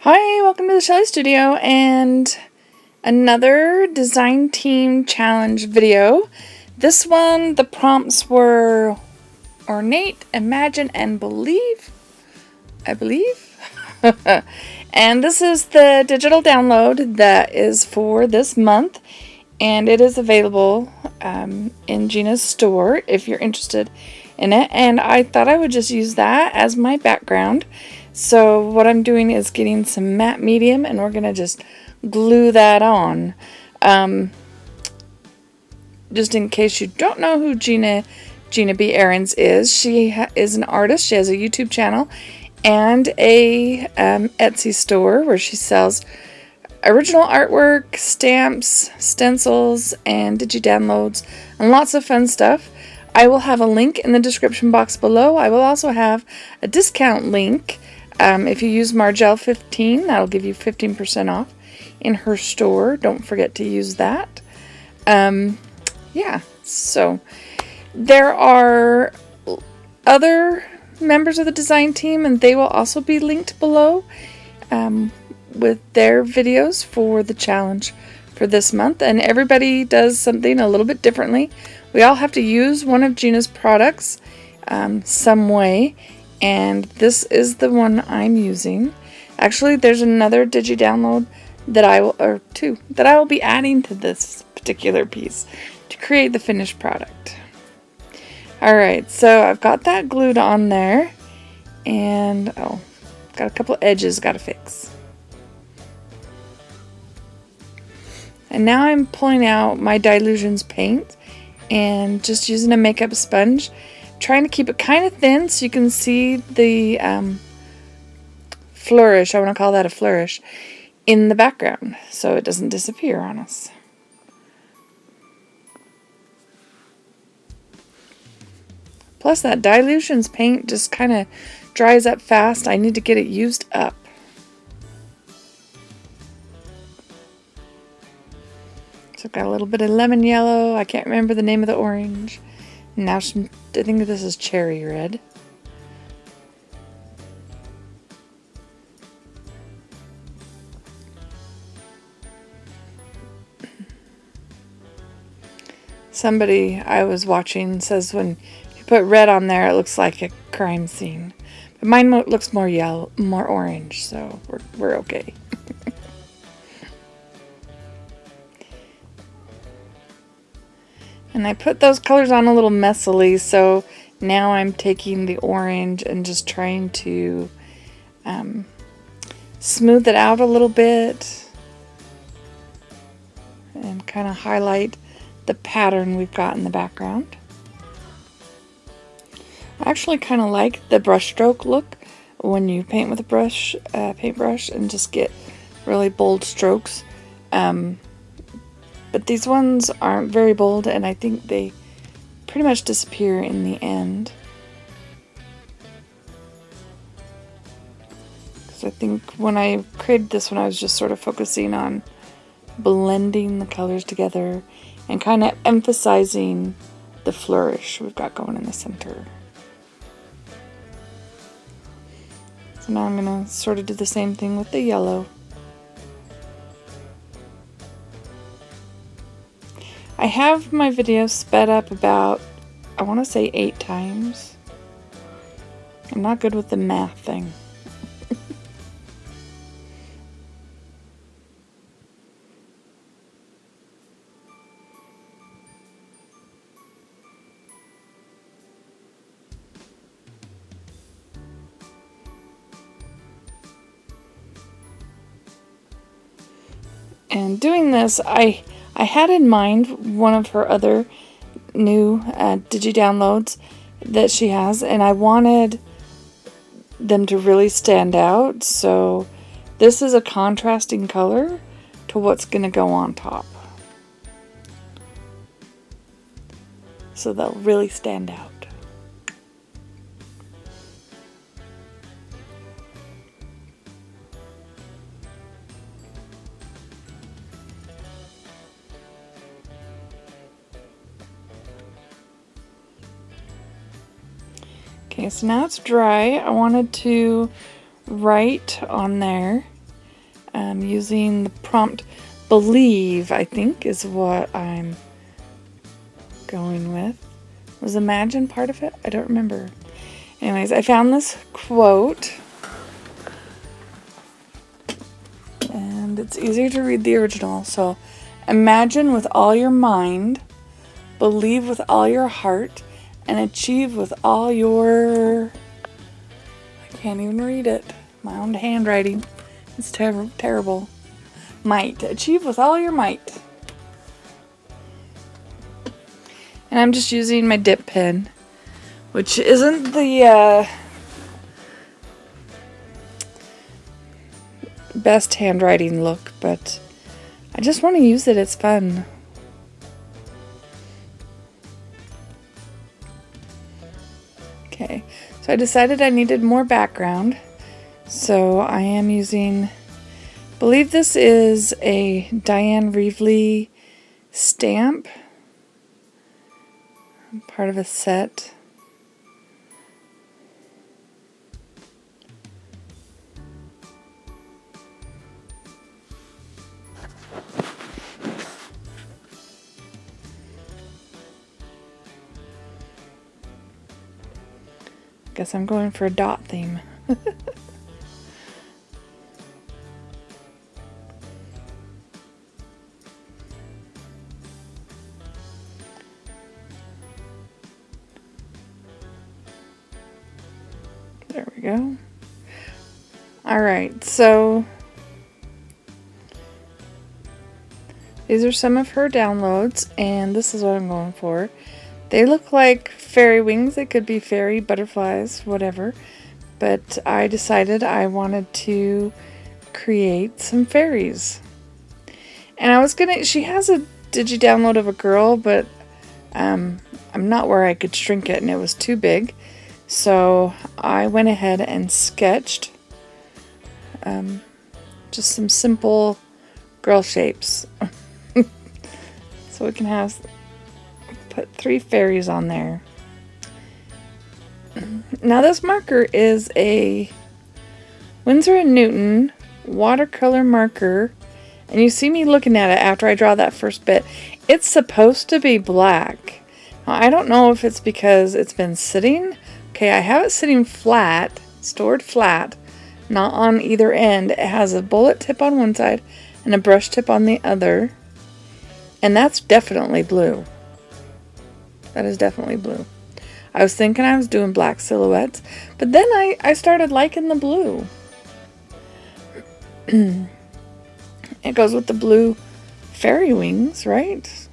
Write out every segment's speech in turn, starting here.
Hi, welcome to the Shelley Studio and another design team challenge video. This one, the prompts were ornate, imagine, and believe. I believe. And this is the digital download that is for this month, and it is available in Gina's store if you're interested in it. And I thought I would just use that as my background. So what I'm doing is getting some matte medium, and we're going to just glue that on. Just in case you don't know who Gina B. Ahrens is, she is an artist. She has a YouTube channel and a Etsy store where she sells original artwork, stamps, stencils, and digi-downloads, and lots of fun stuff. I will have a link in the description box below. I will also have a discount link. If you use Margel 15, that'll give you 15% off in her store. Don't forget to use that. Yeah, so there are other members of the design team, and they will also be linked below with their videos for the challenge for this month. And everybody does something a little bit differently. We all have to use one of Gina's products some way. And this is the one I'm using. Actually, there's another digi-download that I will be adding to this particular piece to create the finished product. Alright, so I've got that glued on there, and got a couple edges got to fix. And now I'm pulling out my Dilutions paint and just using a makeup sponge, trying to keep it kind of thin so you can see the flourish, I want to call that a flourish, in the background so it doesn't disappear on us. Plus that Dilutions paint just kind of dries up fast. I need to get it used up. So I've got a little bit of lemon yellow. I can't remember the name of the orange. Now I think this is cherry red. Somebody I was watching says when you put red on there, it looks like a crime scene. But mine looks more yellow, more orange, so we're okay. And I put those colors on a little messily, so now I'm taking the orange and just trying to smooth it out a little bit and kind of highlight the pattern we've got in the background. I actually kind of like the brush stroke look when you paint with a paintbrush and just get really bold strokes. But these ones aren't very bold, and I think they pretty much disappear in the end. Because I think when I created this one, I was just sort of focusing on blending the colors together and kind of emphasizing the flourish we've got going in the center. So now I'm going to sort of do the same thing with the yellow. I have my video sped up about, I want to say 8 times. I'm not good with the math thing. And doing this, I had in mind one of her other new digi-downloads that she has, and I wanted them to really stand out, so this is a contrasting color to what's going to go on top. So they'll really stand out. Okay, so now it's dry. I wanted to write on there using the prompt believe, I think is what I'm going with. Was imagine part of it? I don't remember. Anyways, I found this quote, and it's easier to read the original. So, imagine with all your mind, believe with all your heart, and achieve with all your... I can't even read it. My own handwriting. It's terrible. Might. Achieve with all your might. And I'm just using my dip pen, which isn't the best handwriting look, but I just want to use it. It's fun. Okay, so I decided I needed more background, so I am using, I believe this is a Diane Reevely stamp, part of a set. Guess I'm going for a dot theme. There we go. Alright, so these are some of her downloads, and this is what I'm going for. They look like fairy wings. They could be fairy butterflies, whatever. But I decided I wanted to create some fairies. And I was gonna, she has a digi-download of a girl, but I'm not where I could shrink it, and it was too big. So I went ahead and sketched just some simple girl shapes. So we can have, put 3 fairies on there. Now this marker is a Winsor & Newton watercolor marker, and you see me looking at it after I draw that first bit. It's supposed to be black. Now, I don't know if it's because it's been sitting. Okay, I have it sitting flat, stored flat, not on either end. It has a bullet tip on one side and a brush tip on the other, and that's definitely blue. That is definitely blue. I was thinking I was doing black silhouettes, but then I started liking the blue. It goes with the blue fairy wings, right?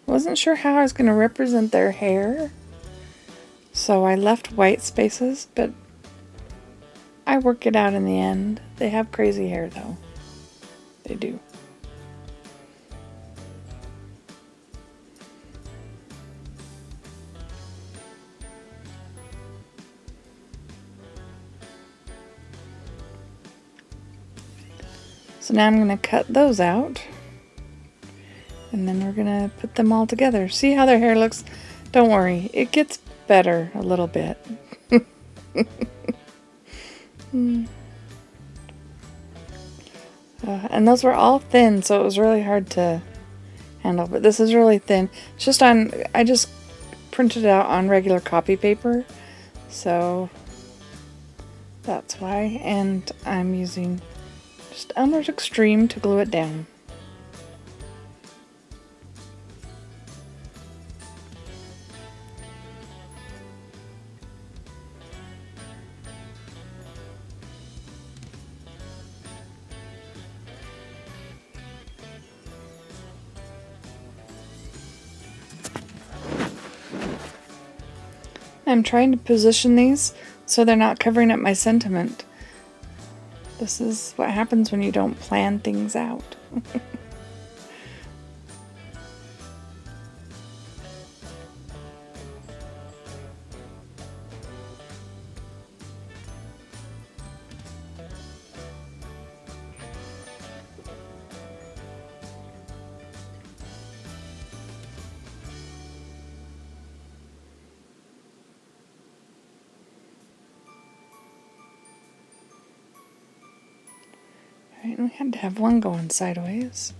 I wasn't sure how I was going to represent their hair, so I left white spaces, but I work it out in the end. They have crazy hair, though. They do. So now I'm going to cut those out. And then we're going to put them all together. See how their hair looks? Don't worry. It gets better a little bit. And those were all thin, so it was really hard to handle. But this is really thin. It's just on, I just printed it out on regular copy paper. So that's why. And I'm using just Elmer's Extreme to glue it down. I'm trying to position these so they're not covering up my sentiment. This is what happens when you don't plan things out. Alright, we had to have one going sideways.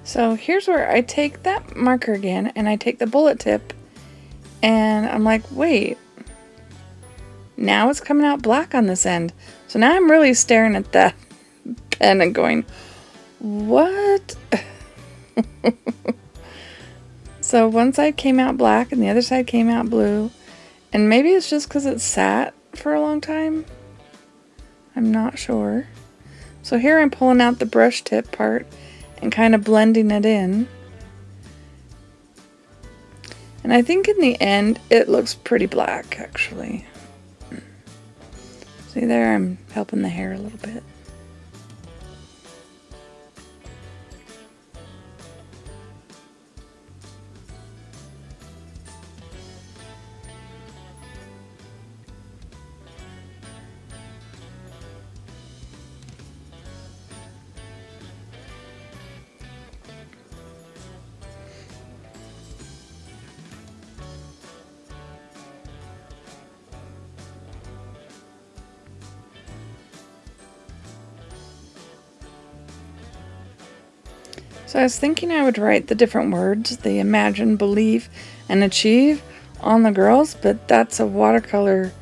So here's where I take that marker again and I take the bullet tip and I'm like, wait, now it's coming out black on this end. So now I'm really staring at that pen and going, what? So one side came out black and the other side came out blue. And maybe it's just because it sat for a long time. I'm not sure. So here I'm pulling out the brush tip part and kind of blending it in. And I think in the end it looks pretty black actually. See there, I'm helping the hair a little bit. So I was thinking I would write the different words, the imagine, believe, and achieve on the girls, but that's a watercolor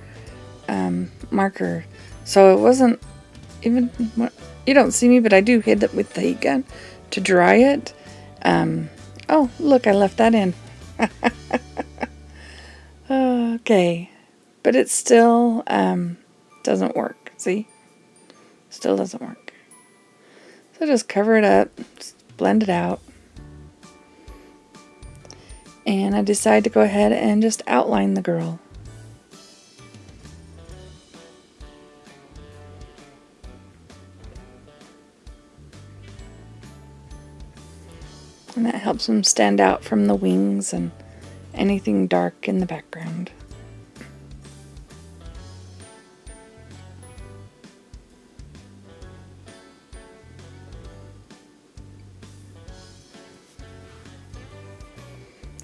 marker. So it wasn't even, you don't see me, but I do hit it with the heat gun to dry it. Oh, look, I left that in. Okay, but it still doesn't work, see? Still doesn't work. So just cover it up. Blend it out. And I decide to go ahead and just outline the girl. And that helps them stand out from the wings and anything dark in the background.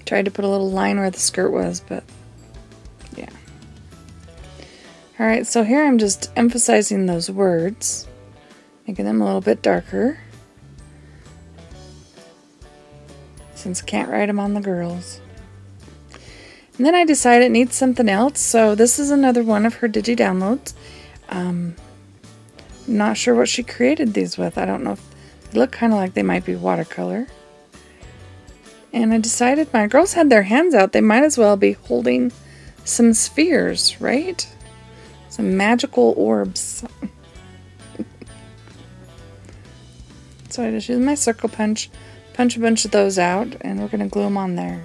Tried to put a little line where the skirt was, but yeah. Alright, so here I'm just emphasizing those words, making them a little bit darker, since I can't write them on the girls. And then I decided it needs something else, so this is another one of her Digi downloads. I'm not sure what she created these with. I don't know if they look kind of like they might be watercolor. And I decided my girls had their hands out. They might as well be holding some spheres, right? Some magical orbs. So I just use my circle punch a bunch of those out, and we're going to glue them on there.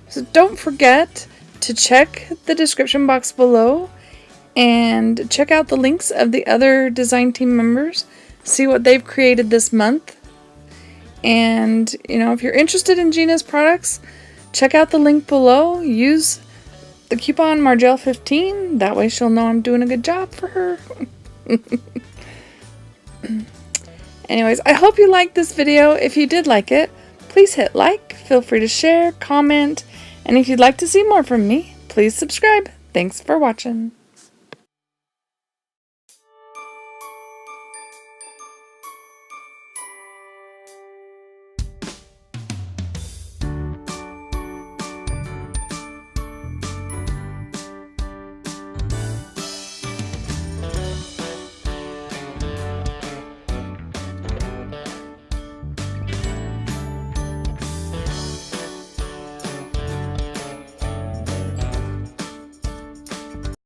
So don't forget to check the description box below and check out the links of the other design team members. See what they've created this month. And, you know, if you're interested in Gina's products, check out the link below. Use the coupon Margel15. That way she'll know I'm doing a good job for her. Anyways, I hope you liked this video. If you did like it, please hit like. Feel free to share, comment. And if you'd like to see more from me, please subscribe. Thanks for watching.